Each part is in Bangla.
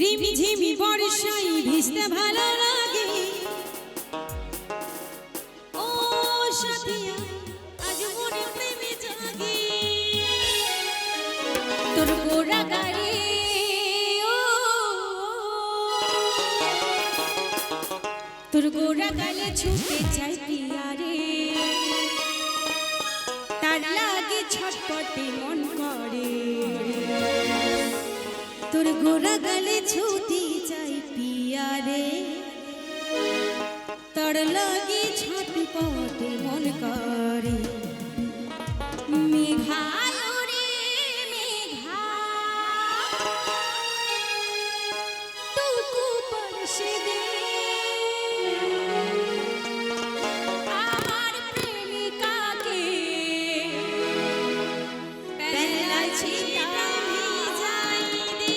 রিমঝিমি বর্ষায় ভিজতে ভালো লাগে। ও সাথিয়া আজ মনে প্রেমে জাগে। তোর গোরা গাড়ি তোর গোরা গালে ছুটে চাই পিয়া রে, তার লাগে ছটপটে মন করে। তোর গোরা গালে ছুটি চাই পিয়া রে, তোর লাগে ছটপটে মন করে। মেঘা রে মেঘা টুকু বর্ষে দে আমার প্রেমিকাকে বেলা ছিটা ভিজাই দে।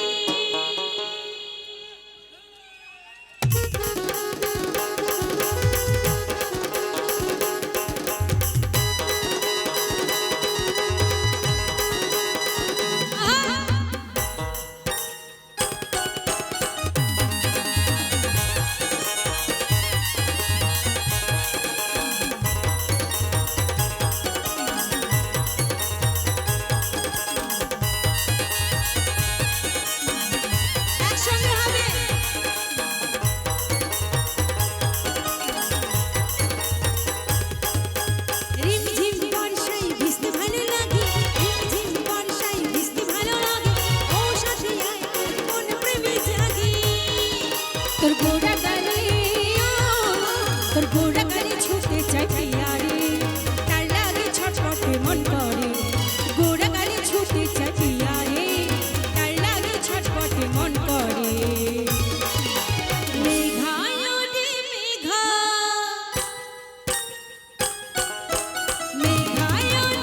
তোর গোরা গালে ছুটে চাই পিয়া রে, তার লাগে ছটপটে মন করে। গোরা গালে ছুটে চাই পিয়া রে, তার লাগে ছটপটে মন করে। মেঘা রে মেঘা মেঘা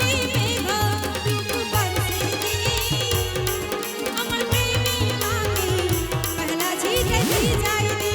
রে মেঘা টুকু বর্ষে দে আমার প্রেমিকাকে বেলা ছিটা ভিজাই দে।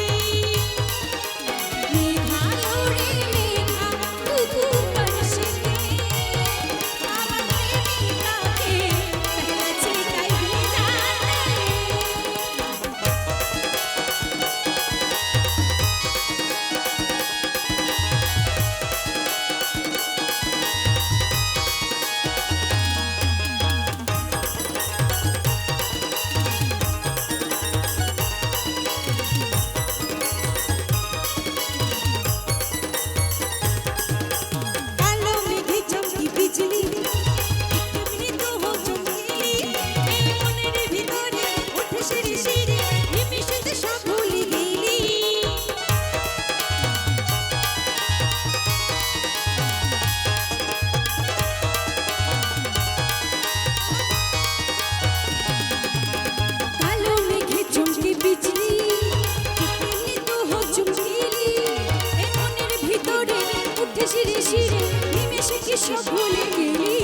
শিরে শিরে নিমেষে কি সব ভুলে গেলি।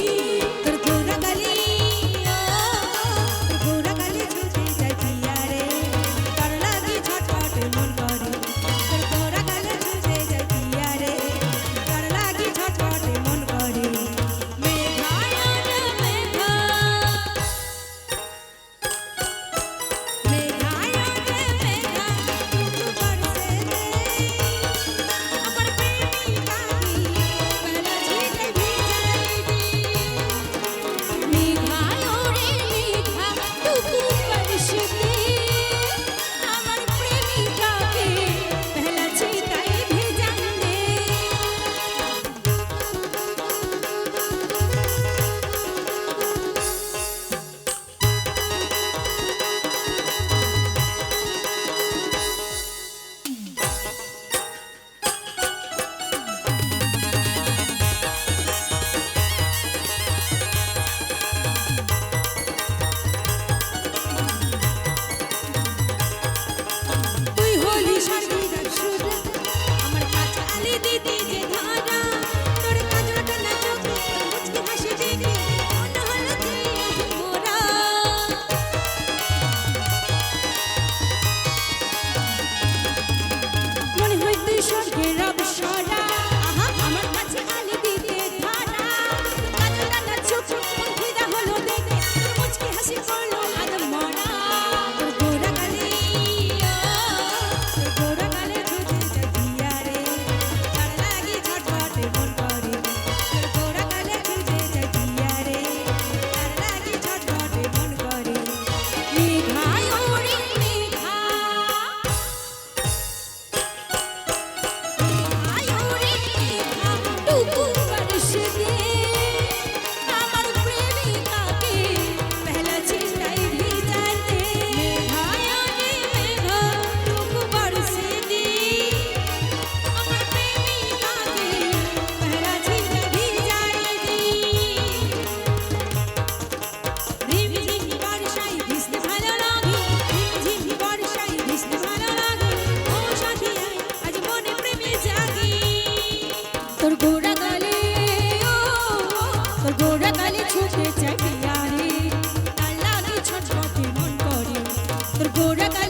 তোর গোরা গালে তোর গোরা গালে ছুটে যাই পিয়া রে, তার লাগে ছটপটে মন করে। তোর গোরা গালে ছুটে যাই পিয়া রে, তার লাগে ছটপটে মন করে। মেঘা রে মেঘা মেঘা রে মেঘা টুকু বর্ষে দে আমার প্রেমিকাকে বেলা ছিটা ভিজাই দে। গোরা